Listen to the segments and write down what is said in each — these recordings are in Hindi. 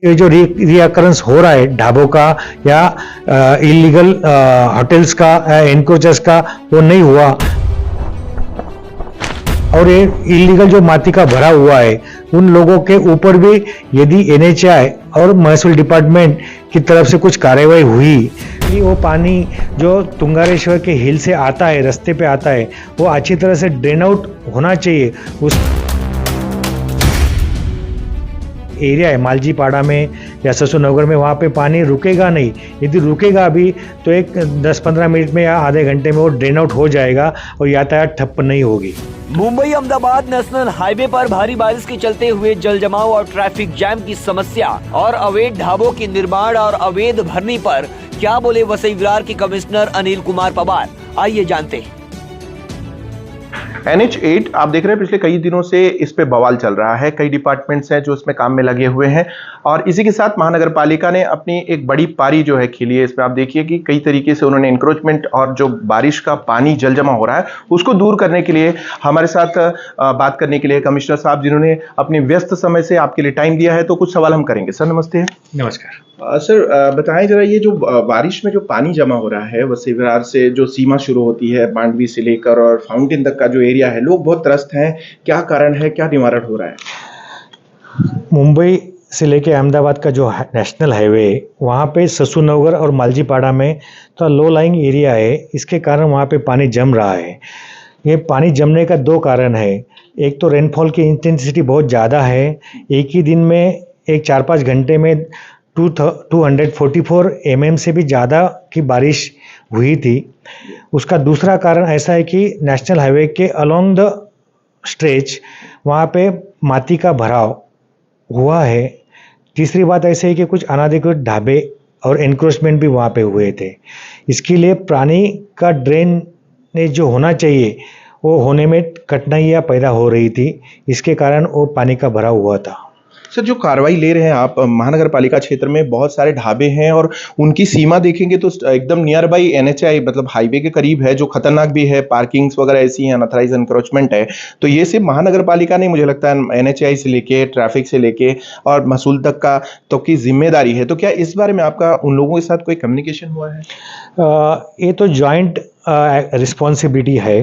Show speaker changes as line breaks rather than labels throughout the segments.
ये जो रिअकरेंस हो रहा है ढाबों का या इलीगल होटल्स का एनक्रोचर्स का, वो नहीं हुआ। और ये इलीगल जो माटी का भरा हुआ है उन लोगों के ऊपर भी यदि एनएचआई और महसूल डिपार्टमेंट की तरफ से कुछ कार्रवाई हुई कि वो पानी जो तुंगारेश्वर के हिल से आता है, रास्ते पे आता है, वो अच्छी तरह से ड्रेन आउट होना चाहिए। उस एरिया है मालजीपाड़ा में या ससुरनगर में, वहाँ पे पानी रुकेगा नहीं। यदि रुकेगा भी तो एक 10-15 मिनट में या आधे घंटे में वो ड्रेन आउट हो जाएगा और यातायात ठप्प नहीं होगी।
मुंबई अहमदाबाद नेशनल हाईवे पर भारी बारिश के चलते हुए जल जमाव और ट्रैफिक जैम की समस्या और अवैध ढाबों के निर्माण और अवैध भरनी पर क्या बोले वसई विरार के कमिश्नर अनिल कुमार पवार, आइए जानते हैं।
NH8 आप देख रहे हैं पिछले कई दिनों से इस पे बवाल चल रहा है। कई डिपार्टमेंट्स हैं जो इसमें काम में लगे हुए हैं और इसी के साथ महानगर पालिका ने अपनी एक बड़ी पारी जो है खेली है। इसमें आप देखिए कि कई तरीके से उन्होंने इंक्रोचमेंट और जो बारिश का पानी जल जमा हो रहा है उसको दूर करने के लिए हमारे साथ बात करने के लिए कमिश्नर साहब, जिन्होंने अपने व्यस्त समय से आपके लिए टाइम दिया है, तो कुछ सवाल हम करेंगे। सर नमस्ते।
नमस्कार।
सर बताएं जरा, ये जो बारिश में जो पानी जमा हो रहा है वसई विरार से, जो सीमा शुरू होती है मांडवी से लेकर और फाउंटेन तक का जो एरिया है, लोग बहुत त्रस्त हैं, क्या कारण है, क्या निवारण हो रहा है?
मुंबई से लेके अहमदाबाद का जो नेशनल हाईवे, वहाँ पे ससुरनगर और मालजीपाड़ा में तो लो लाइंग एरिया है, इसके कारण वहाँ पे पानी जम रहा है। ये पानी जमने का दो कारण है। एक तो रेनफॉल की इंटेंसिटी बहुत ज़्यादा है, एक ही दिन में एक 4-5 घंटे में 244 mm से भी ज़्यादा की बारिश हुई थी। उसका दूसरा कारण ऐसा है कि नेशनल हाईवे के अलोंग द स्ट्रेच वहाँ पे माटी का भराव हुआ है। तीसरी बात ऐसे है कि कुछ अनाधिकृत ढाबे और एनक्रोचमेंट भी वहाँ पे हुए थे। इसके लिए पानी का ड्रेन जो होना चाहिए वो होने में कठिनाइयाँ पैदा हो रही थी, इसके कारण वो पानी का भराव हुआ था।
सर, जो कार्रवाई ले रहे हैं आप, महानगर पालिका क्षेत्र में बहुत सारे ढाबे हैं और उनकी सीमा देखेंगे तो एकदम नियर बाई NHI, मतलब हाईवे के करीब है, जो खतरनाक भी है। पार्किंग्स वगैरह ऐसी हैं, अनऑथराइज एनक्रोचमेंट है। तो ये सिर्फ महानगर पालिका नहीं, मुझे लगता है NHI से लेके, ट्रैफिक से लेके और महसूल तक का तो की जिम्मेदारी है। तो क्या इस बारे में आपका उन लोगों के साथ कोई कम्युनिकेशन हुआ है?
ये तो जॉइंट रिस्पॉन्सिबिलिटी है।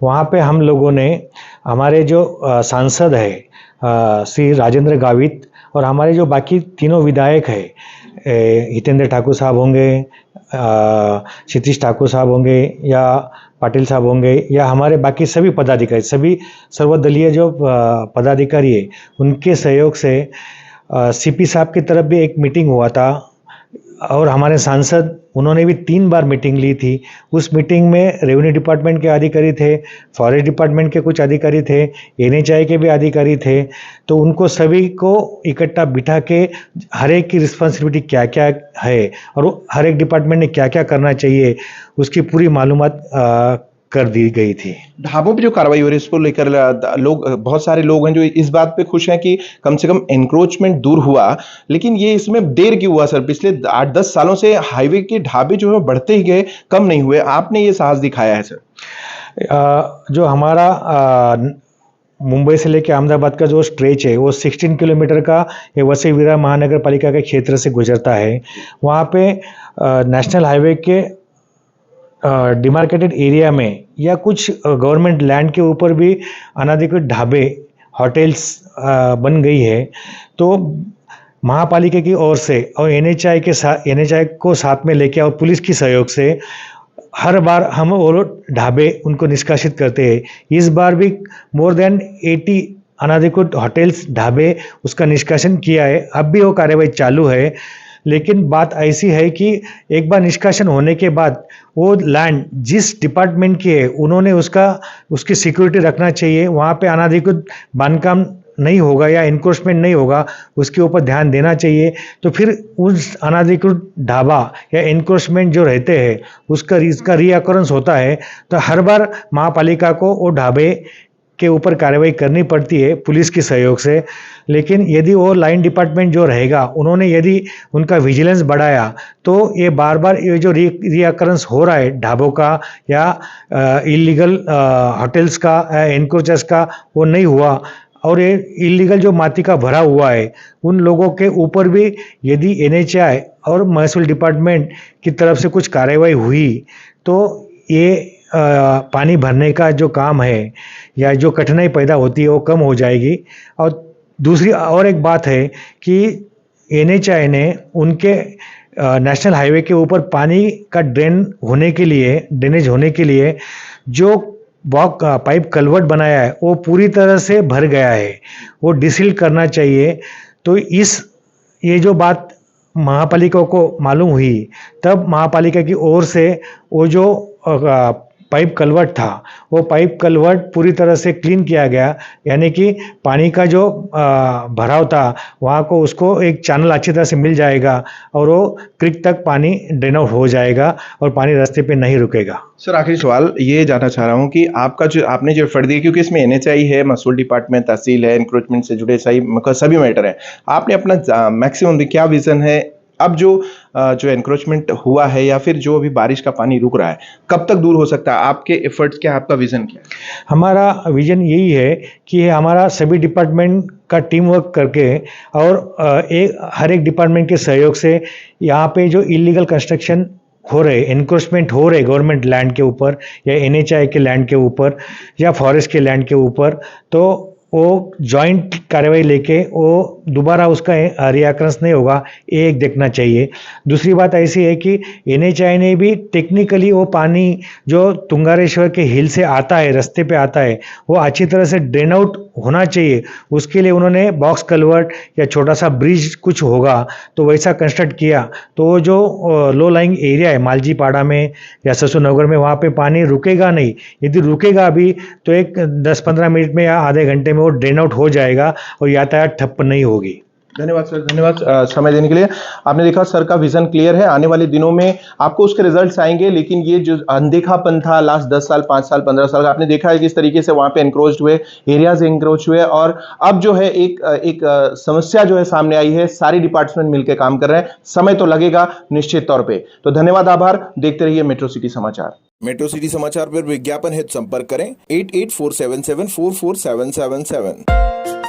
वहाँ पे हम लोगों ने, हमारे जो सांसद है श्री राजेंद्र गावित और हमारे जो बाकी तीनों विधायक है, हितेंद्र ठाकुर साहब होंगे, क्षितिज ठाकुर साहब होंगे या पाटिल साहब होंगे या हमारे बाकी सभी पदाधिकारी, सभी सर्वदलीय जो पदाधिकारी है, उनके सहयोग से CP साहब की तरफ भी एक मीटिंग हुआ था और हमारे सांसद, उन्होंने भी 3 बार मीटिंग ली थी। उस मीटिंग में रेवेन्यू डिपार्टमेंट के अधिकारी थे, फॉरेस्ट डिपार्टमेंट के कुछ अधिकारी थे, NHI के भी अधिकारी थे। तो उनको सभी को इकट्ठा बिठा के हर एक की रिस्पॉन्सिबिलिटी क्या क्या है और हर एक डिपार्टमेंट ने क्या क्या करना चाहिए, उसकी पूरी मालूमात कर दी गई थी।
ढाबों पे जो कार्रवाई हो रही है इसको लेकर लोग, बहुत सारे लोग हैं जो इस बात पे खुश हैं कि कम से कम एनक्रोचमेंट दूर हुआ, लेकिन ये इसमें देर क्यों हुआ सर? पिछले 8-10 सालों से हाईवे के ढाबे जो है बढ़ते ही गए, कम नहीं हुए। आपने ये साहस दिखाया है सर।
जो हमारा मुंबई से लेकर अहमदाबाद का जो स्ट्रेच है वो 16 किलोमीटर का ये वसई विरार महानगर पालिका के क्षेत्र से गुजरता है। वहाँ पे नेशनल हाईवे के डिमार्केटेड एरिया में या कुछ गवर्नमेंट लैंड के ऊपर भी अनाधिकृत ढाबे, होटल्स बन गई है। तो महापालिका की ओर से और NHI को साथ में लेके और पुलिस की सहयोग से हर बार हम वो ढाबे उनको निष्कासित करते हैं। इस बार भी मोर देन 80 अनाधिकृत होटल्स, ढाबे, उसका निष्कासन किया है। अब भी वो कार्रवाई चालू है। लेकिन बात ऐसी है कि एक बार निष्कासन होने के बाद वो लैंड जिस डिपार्टमेंट की है, उन्होंने उसकी सिक्योरिटी रखना चाहिए। वहाँ पे अनाधिकृत बांधकाम नहीं होगा या इनक्रोचमेंट नहीं होगा, उसके ऊपर ध्यान देना चाहिए। तो फिर उस अनाधिकृत ढाबा या इनक्रोचमेंट जो रहते हैं उसका रीअकरेंस होता है, तो हर बार महापालिका को वो ढाबे के ऊपर कार्रवाई करनी पड़ती है पुलिस के सहयोग से। लेकिन यदि वो लाइन डिपार्टमेंट जो रहेगा, उन्होंने यदि उनका विजिलेंस बढ़ाया तो ये बार बार ये जो रीअकरेंस हो रहा है ढाबों का या इलीगल होटल्स का, एनक्रोचर्स का, वो नहीं हुआ। और ये इलीगल जो माटी का भरा हुआ है उन लोगों के ऊपर भी यदि एनएचआई और महसूल डिपार्टमेंट की तरफ से कुछ कार्रवाई हुई तो ये पानी भरने का जो काम है या जो कठिनाई पैदा होती है वो कम हो जाएगी। और दूसरी और एक बात है कि एनएचआई ने उनके नेशनल हाईवे के ऊपर पानी का ड्रेनेज होने के लिए जो पाइप कलवर्ट बनाया है वो पूरी तरह से भर गया है, वो डिसिल्ट करना चाहिए। तो ये जो बात महापालिका को मालूम हुई तब महापालिका की ओर से वो जो पाइप कलवर्ट था वो पाइप कलवर्ट पूरी तरह से क्लीन किया गया, यानी कि पानी का जो भराव था वहाँ को उसको एक चैनल अच्छी तरह से मिल जाएगा और वो क्रिक तक पानी ड्रेन आउट हो जाएगा और पानी रास्ते पे नहीं रुकेगा।
सर आखिरी सवाल ये जानना चाह रहा हूँ कि आपने जो एफर्ट दिया, क्योंकि इसमें एनएचआई है, महसूल डिपार्टमेंट, तहसील है, इंक्रोचमेंट से जुड़े सभी मैटर हैं, आपने अपना मैक्सिमम क्या विजन है अब जो एनक्रोचमेंट हुआ है या फिर जो अभी बारिश का पानी रुक रहा है कब तक दूर हो सकता है? आपके एफर्ट्स क्या, आपका विजन क्या है?
हमारा विजन यही है कि हमारा सभी डिपार्टमेंट का टीम वर्क करके और हर एक डिपार्टमेंट के सहयोग से यहाँ पे जो इलीगल कंस्ट्रक्शन हो रहे, एनक्रोचमेंट हो रहे गवर्नमेंट लैंड के ऊपर या एनएचआई के लैंड के ऊपर या फॉरेस्ट के लैंड के ऊपर, तो वो जॉइंट कार्रवाई लेके वो दोबारा उसका रियाकरेंस नहीं होगा, ये एक देखना चाहिए। दूसरी बात ऐसी है कि एनएचआई ने भी टेक्निकली वो पानी जो तुंगारेश्वर के हिल से आता है, रास्ते पे आता है, वो अच्छी तरह से ड्रेन आउट होना चाहिए। उसके लिए उन्होंने बॉक्स कल्वर्ट या छोटा सा ब्रिज कुछ होगा तो वैसा कंस्ट्रक्ट किया, तो वो जो लो लाइंग एरिया है मालजीपाड़ा में या ससुरनगर में वहाँ पे पानी रुकेगा नहीं। यदि रुकेगा भी तो एक 10-15 मिनट में या आधे घंटे में वो ड्रेन आउट हो जाएगा और यातायात ठप्प नहीं होगी।
धन्यवाद सर, धन्यवाद समय देने के लिए। आपने देखा सर का विजन क्लियर है, आने वाले दिनों में आपको उसके रिजल्ट्स आएंगे, लेकिन ये जो अनदेखापन था लास्ट 10 साल, 5 साल, 15 साल का, आपने देखा है किस तरीके से वहां पे एनक्रोच हुए, एरियाज एनक्रोच हुए और अब जो है एक समस्या जो है सामने आई है, सारी डिपार्टमेंट मिलकर काम कर रहे हैं। समय तो लगेगा निश्चित तौर पर। तो धन्यवाद, आभार। देखते रहिए मेट्रो सिटी समाचार।
मेट्रो सिटी समाचार पर विज्ञापन हेतु संपर्क करें 8847744777।